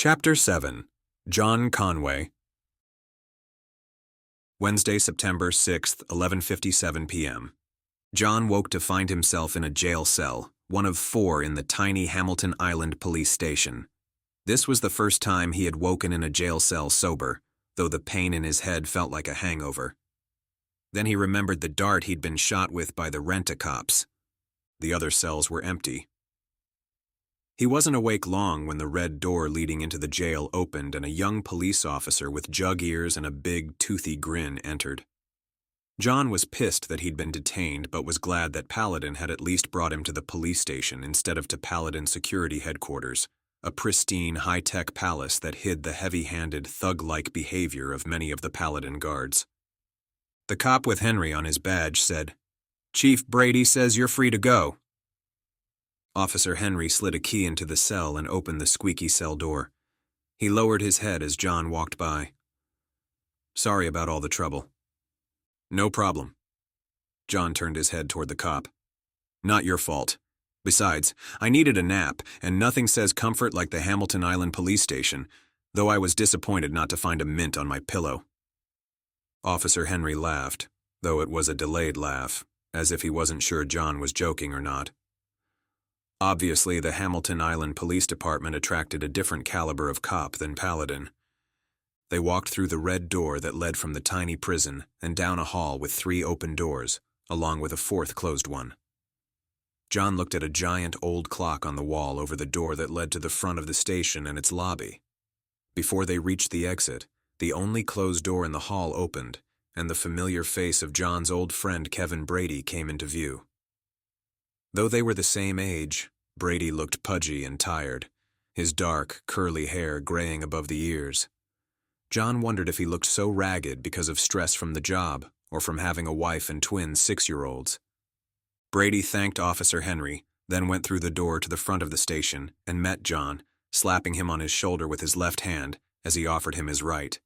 Chapter 7. Jon Conway. Wednesday, September 6th, 11:57 p.m. Jon woke to find himself in a jail cell, one of 4 in the tiny Hamilton Island police station. This was the first time he had woken in a jail cell sober, though the pain in his head felt like a hangover. Then he remembered the dart he'd been shot with by the rent-a-cops. The other cells were empty. He wasn't awake long when the red door leading into the jail opened and a young police officer with jug ears and a big, toothy grin entered. Jon was pissed that he'd been detained, but was glad that Paladin had at least brought him to the police station instead of to Paladin Security Headquarters, a pristine, high-tech palace that hid the heavy-handed, thug-like behavior of many of the Paladin guards. The cop with Henry on his badge said, "Chief Brady says you're free to go." Officer Henry slid a key into the cell and opened the squeaky cell door. He lowered his head as Jon walked by. "Sorry about all the trouble." "No problem." Jon turned his head toward the cop. "Not your fault. Besides, I needed a nap, and nothing says comfort like the Hamilton Island police station, though I was disappointed not to find a mint on my pillow." Officer Henry laughed, though it was a delayed laugh, as if he wasn't sure Jon was joking or not. Obviously, the Hamilton Island Police Department attracted a different caliber of cop than Paladin. They walked through the red door that led from the tiny prison and down a hall with 3 open doors, along with a 4th closed one. Jon looked at a giant old clock on the wall over the door that led to the front of the station and its lobby. Before they reached the exit, the only closed door in the hall opened, and the familiar face of Jon's old friend Kevin Brady came into view. Though they were the same age, Brady looked pudgy and tired, his dark, curly hair graying above the ears. Jon wondered if he looked so ragged because of stress from the job or from having a wife and twin 6-year-olds. Brady thanked Officer Henry, then went through the door to the front of the station and met Jon, slapping him on his shoulder with his left hand as he offered him his right.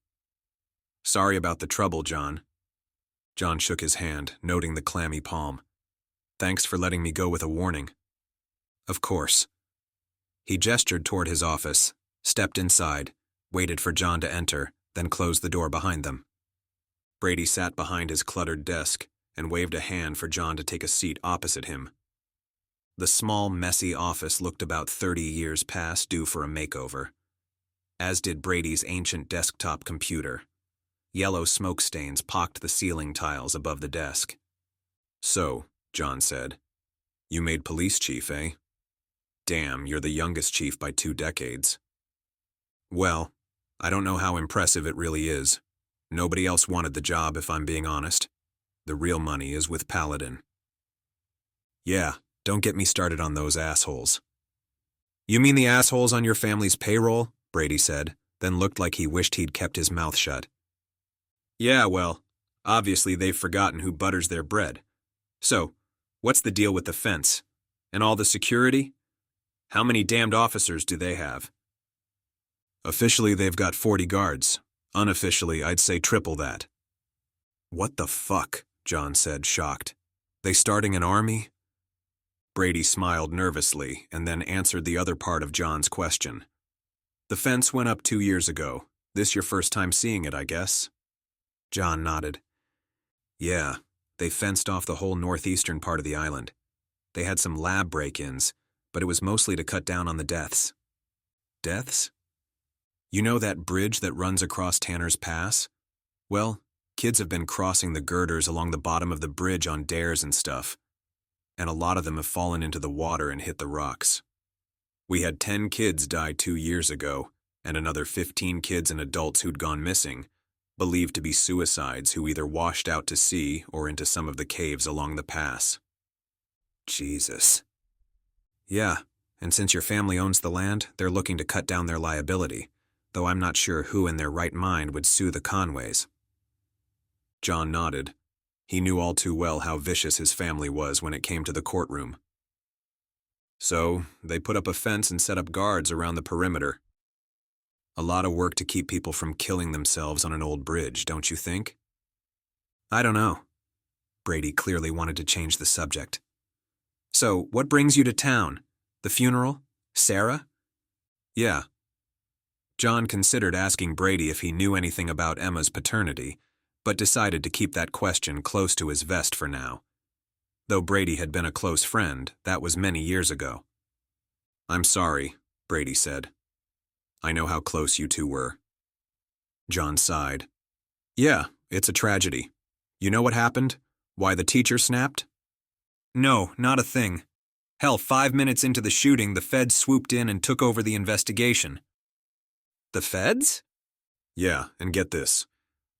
"Sorry about the trouble, Jon." Jon shook his hand, noting the clammy palm. "Thanks for letting me go with a warning." "Of course." He gestured toward his office, stepped inside, waited for Jon to enter, then closed the door behind them. Brady sat behind his cluttered desk and waved a hand for Jon to take a seat opposite him. The small, messy office looked about 30 years past due for a makeover, as did Brady's ancient desktop computer. Yellow smoke stains pocked the ceiling tiles above the desk. "So," Jon said, "you made police chief, eh? Damn, you're the youngest chief by 2 decades. Well, I don't know how impressive it really is. Nobody else wanted the job, if I'm being honest. The real money is with Paladin." "Yeah, don't get me started on those assholes." "You mean the assholes on your family's payroll?" Brady said, then looked like he wished he'd kept his mouth shut. "Yeah, well, obviously they've forgotten who butters their bread. So, what's the deal with the fence? And all the security? How many damned officers do they have?" "Officially, they've got 40 guards. Unofficially, I'd say triple that." "What the fuck?" Jon said, shocked. "They starting an army?" Brady smiled nervously and then answered the other part of Jon's question. "The fence went up 2 years ago. This your first time seeing it, I guess?" Jon nodded. "Yeah. They fenced off the whole northeastern part of the island. They had some lab break-ins, but it was mostly to cut down on the deaths." "Deaths?" "You know that bridge that runs across Tanner's Pass? Well, kids have been crossing the girders along the bottom of the bridge on dares and stuff, and a lot of them have fallen into the water and hit the rocks. We had 10 kids die 2 years ago, and another 15 kids and adults who'd gone missing, believed to be suicides who either washed out to sea or into some of the caves along the pass." "Jesus." "Yeah, and since your family owns the land, they're looking to cut down their liability, though I'm not sure who in their right mind would sue the Conways." Jon nodded. He knew all too well how vicious his family was when it came to the courtroom. "So, they put up a fence and set up guards around the perimeter. A lot of work to keep people from killing themselves on an old bridge, don't you think?" "I don't know." Brady clearly wanted to change the subject. "So, what brings you to town? The funeral? Sarah?" "Yeah." Jon considered asking Brady if he knew anything about Emma's paternity, but decided to keep that question close to his vest for now. Though Brady had been a close friend, that was many years ago. "I'm sorry," Brady said. "I know how close you two were." Jon sighed. "Yeah, it's a tragedy. You know what happened? Why the teacher snapped?" "No, not a thing. Hell, 5 minutes into the shooting, the feds swooped in and took over the investigation." "The feds?" "Yeah, and get this.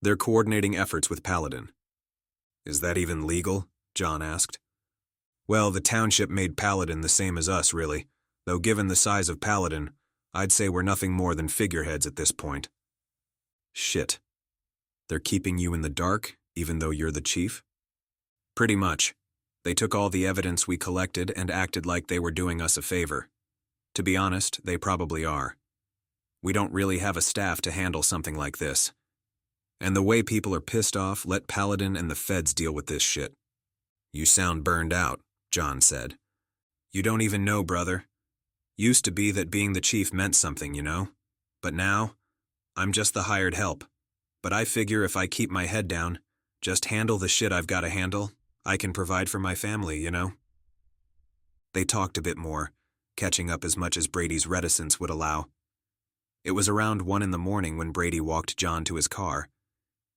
They're coordinating efforts with Paladin." "Is that even legal?" Jon asked. "Well, the township made Paladin the same as us, really, though given the size of Paladin, I'd say we're nothing more than figureheads at this point." "Shit. They're keeping you in the dark, even though you're the chief?" "Pretty much. They took all the evidence we collected and acted like they were doing us a favor. To be honest, they probably are. We don't really have a staff to handle something like this. And the way people are pissed off, let Paladin and the feds deal with this shit." "You sound burned out," Jon said. "You don't even know, brother. Used to be that being the chief meant something, you know? But now, I'm just the hired help. But I figure if I keep my head down, just handle the shit I've got to handle, I can provide for my family, you know?" They talked a bit more, catching up as much as Brady's reticence would allow. It was around 1 in the morning when Brady walked Jon to his car.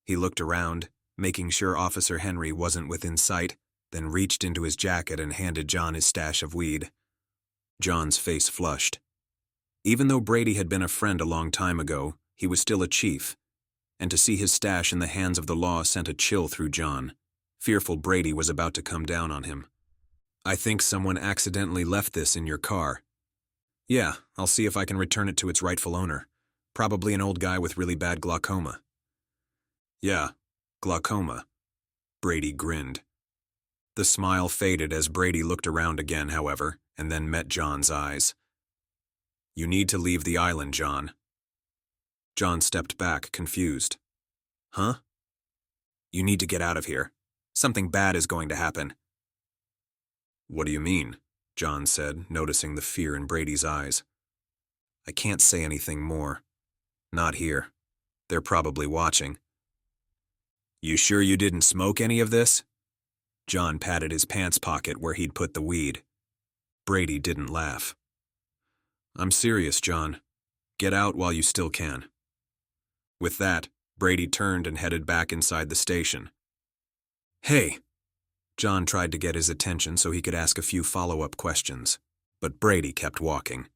He looked around, making sure Officer Henry wasn't within sight, then reached into his jacket and handed Jon his stash of weed. Jon's face flushed. Even though Brady had been a friend a long time ago, he was still a chief, and to see his stash in the hands of the law sent a chill through Jon, fearful Brady was about to come down on him. "I think someone accidentally left this in your car." "Yeah, I'll see if I can return it to its rightful owner. Probably an old guy with really bad glaucoma." "Yeah, glaucoma." Brady grinned. The smile faded as Brady looked around again, however, and then met Jon's eyes. "You need to leave the island, Jon." Jon stepped back, confused. "Huh?" "You need to get out of here. Something bad is going to happen." "What do you mean?" Jon said, noticing the fear in Brady's eyes. "I can't say anything more. Not here. They're probably watching." "You sure you didn't smoke any of this?" Jon patted his pants pocket where he'd put the weed. Brady didn't laugh. "I'm serious, Jon. Get out while you still can." With that, Brady turned and headed back inside the station. "Hey!" Jon tried to get his attention so he could ask a few follow-up questions, but Brady kept walking.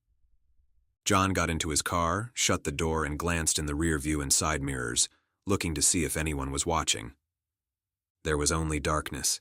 Jon got into his car, shut the door, and glanced in the rear view and side mirrors, looking to see if anyone was watching. There was only darkness.